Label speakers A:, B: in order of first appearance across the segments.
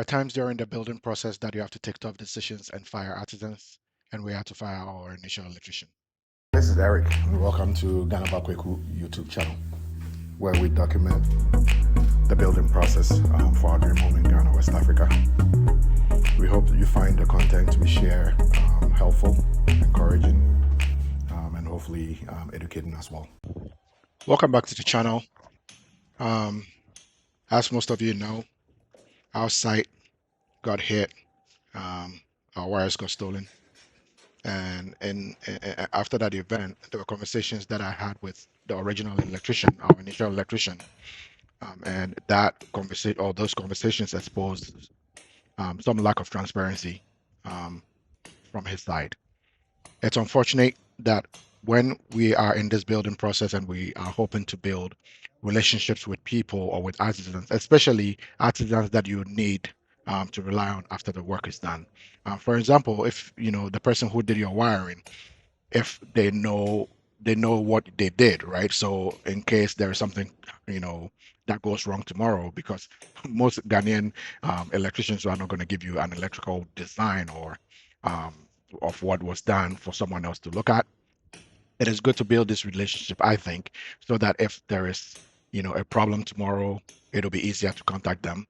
A: Are times during the building process that you have to take tough decisions and fire artisans, and we had to fire our initial electrician.
B: This is Eric, and welcome to Ghana Bakweku YouTube channel, where we document the building process for our dream home in Ghana, West Africa. We hope that you find the content we share helpful, encouraging, and hopefully educating as well.
A: Welcome back to the channel. Um, as most of you know, our site got hit. Our wires got stolen, and after that event, there were conversations that I had with the original electrician, our initial electrician, and that conversation, or those conversations, exposed some lack of transparency um, from his side. It's unfortunate that when we are in this building process and we are hoping to build relationships with people or with artisans, especially artisans that you need to rely on after the work is done. For example, if you know the person who did your wiring, if they know what they did, right? So in case there is something, you know, that goes wrong tomorrow, because most Ghanaian electricians are not going to give you an electrical design or um, of what was done for someone else to look at. It is good to build this relationship, I think, so that if there is, you know, a problem tomorrow, it'll be easier to contact them.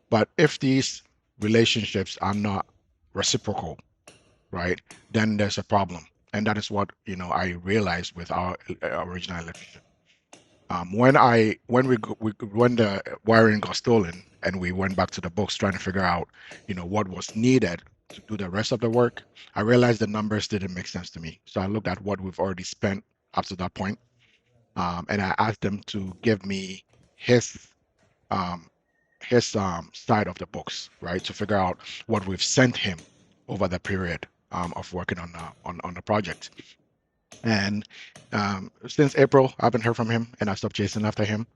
A: But if these relationships are not reciprocal, right, then there's a problem. And that is what, you know, I realized with our original electrician. When the wiring got stolen and we went back to the books trying to figure out, you know, what was needed to do the rest of the work, I realized the numbers didn't make sense to me. So I looked at what we've already spent up to that point, and I asked them to give me his um, side of the books, right, to figure out what we've sent him over the period of working on the project. And since April, I haven't heard from him, and I stopped chasing after him.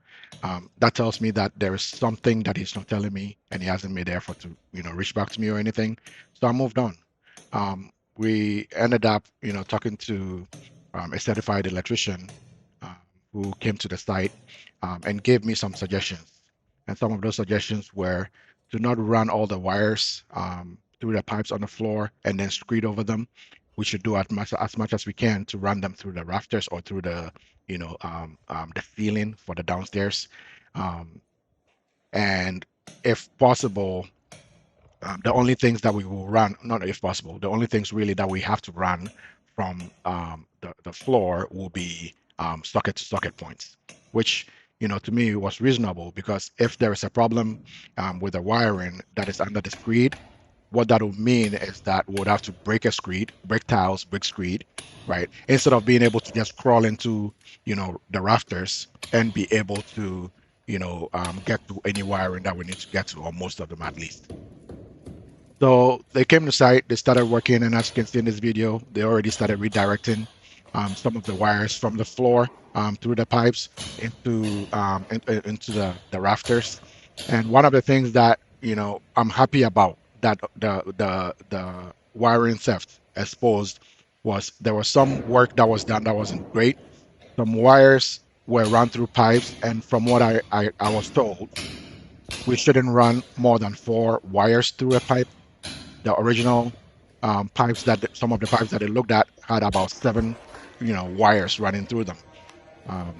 A: That tells me that there is something that he's not telling me, and he hasn't made the effort to, you know, reach back to me or anything. So I moved on. We ended up, you know, talking to a certified electrician uh, who came to the site and gave me some suggestions. And some of those suggestions were to not run all the wires through the pipes on the floor and then screed over them. We should do as much as we can to run them through the rafters or through the, you know, the ceiling for the downstairs. Um, and if possible, the only things that we will run, not if possible, the only things really that we have to run from the floor will be socket to socket points, which, you know, to me was reasonable, because if there is a problem with the wiring that is under the screed, what that will mean is that we would have to break a screed, break tiles, break screed, right? Instead of being able to just crawl into, you know, the rafters and be able to, you know, get to any wiring that we need to get to, or most of them at least. So they came to site, they started working, and as you can see in this video, they already started redirecting some of the wires from the floor through the pipes into the rafters. And one of the things that, you know, I'm happy about that the wiring theft exposed was there was some work that was done that wasn't great. Some wires were run through pipes, and from what I was told, we shouldn't run more than four wires through a pipe. The original pipes some of the pipes that they looked at had about seven, you know, wires running through them. Um,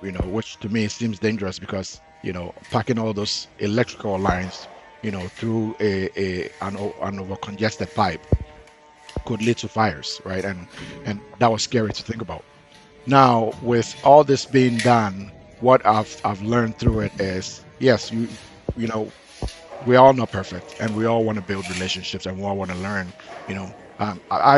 A: you know, which to me seems dangerous, because, you know, packing all those electrical lines, you know, through an over congested pipe could lead to fires, right? And that was scary to think about. Now, with all this being done, what I've learned through it is, yes, you know, we all not perfect, and we all want to build relationships, and we all want to learn, you know.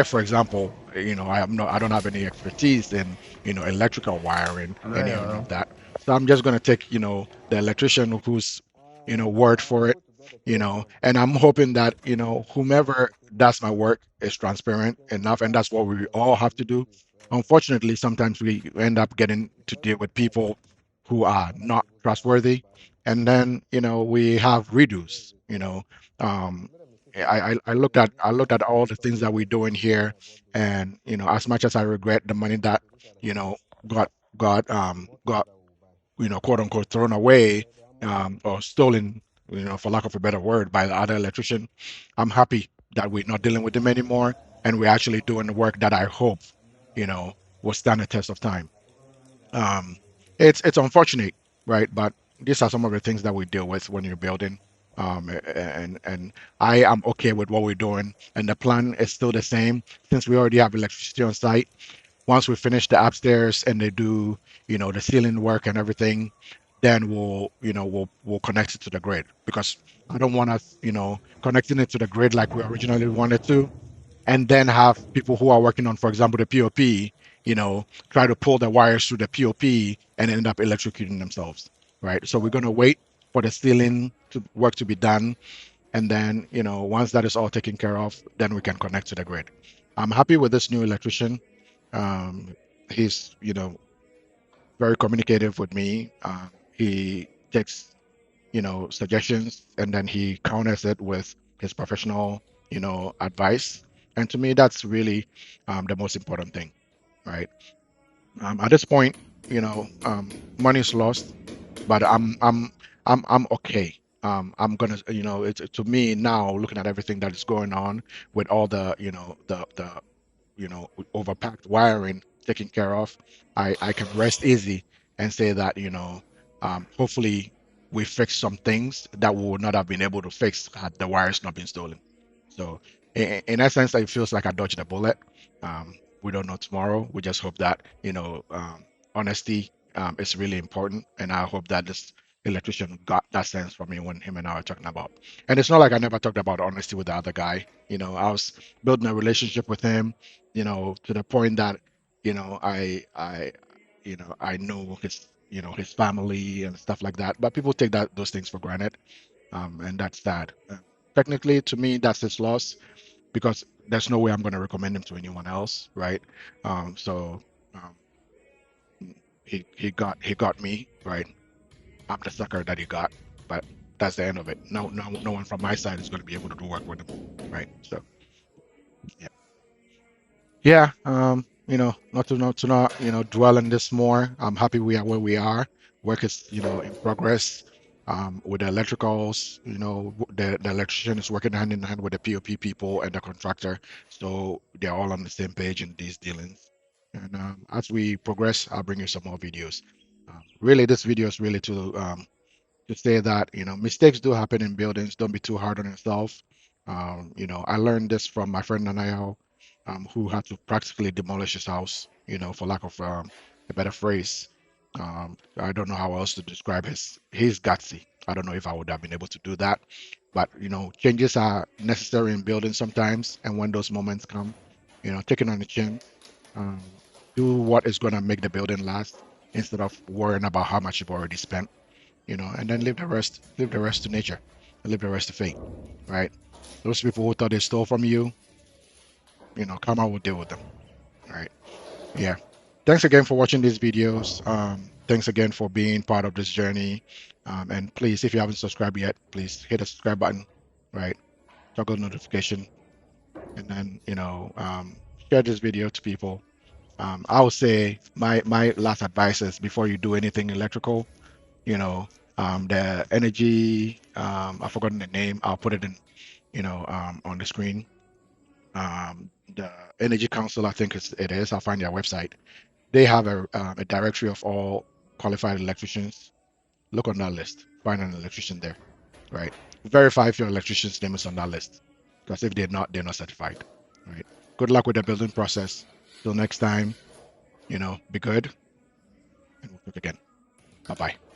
A: For example, you know, I don't have any expertise in, you know, electrical wiring, any of that. So I'm just going to take, you know, the electrician who's, you know, word for it, you know, and I'm hoping that, you know, whomever does my work is transparent enough, and that's what we all have to do. Unfortunately, sometimes we end up getting to deal with people who are not trustworthy, and then, you know, we have redos, you know. um I looked at all the things that we're doing here, and, you know, as much as I regret the money that, you know, got got, you know, quote unquote, thrown away or stolen for lack of a better word, by the other electrician. I'm happy that we're not dealing with him anymore, and we're actually doing the work that I hope, you know, will stand the test of time. Um, it's unfortunate, right? But these are some of the things that we deal with when you're building. And I am okay with what we're doing, and the plan is still the same since we already have electricity on site. Once we finish the upstairs and they do, the ceiling work and everything, then we'll connect it to the grid because I don't want us, connecting it to the grid like we originally wanted to, and then have people who are working on, for example, the POP, try to pull the wires through the POP and end up electrocuting themselves, right? So we're going to wait for the ceiling to work to be done. And then, once that is all taken care of, then we can connect to the grid. I'm happy with this new electrician. Um, he's, very communicative with me. He takes, suggestions and then he counters it with his professional, advice. And to me, that's really the most important thing, right? At this point, money is lost, but I'm okay. I'm gonna, it's to me now, looking at everything that is going on with all the, overpacked wiring taken care of, I can rest easy and say that, hopefully we fix some things that we would not have been able to fix had the wires not been stolen. So in that sense, it feels like I dodged a bullet. We don't know tomorrow. We just hope that, honesty is really important. And I hope that this electrician got that sense from me when him and I were talking about. And it's not like I never talked about honesty with the other guy. I was building a relationship with him, to the point that, I know his, his family and stuff like that. But people take those things for granted, and that's sad. Technically, to me, that's his loss because there's no way I'm going to recommend him to anyone else, right? So um, he got me, right? I'm the sucker that he got, but that's the end of it. No one from my side is going to be able to do work with him, right? So yeah. Yeah, not dwell on this more. I'm happy we are where we are. Work is, in progress. With the electricals, the electrician is working hand in hand with the POP people and the contractor, so they're all on the same page in these dealings. And as we progress, I'll bring you some more videos. Really, this video is really to say that mistakes do happen in buildings. Don't be too hard on yourself. I learned this from my friend Nanayo, who had to practically demolish his house, for lack of a better phrase. I don't know how else to describe his gutsy. I don't know if I would have been able to do that, but changes are necessary in building sometimes, and when those moments come, take it on the chin. Um, do what is going to make the building last instead of worrying about how much you've already spent, and then leave the rest to nature, and leave the rest to fate, right? Those people who thought they stole from you, karma will deal with them, right? Yeah. Thanks again for watching these videos. Thanks again for being part of this journey. And please, if you haven't subscribed yet, please hit the subscribe button, right? Toggle notification, and then, share this video to people. I would say my last advice is before you do anything electrical, the energy, I've forgotten the name. I'll put it in, on the screen. The Energy Council, I think it is. I'll find their website. They have a directory of all qualified electricians. Look on that list. Find an electrician there, right? Verify if your electrician's name is on that list, because if they're not certified, right? Good luck with the building process. Till next time, be good, and we'll talk again. Bye bye.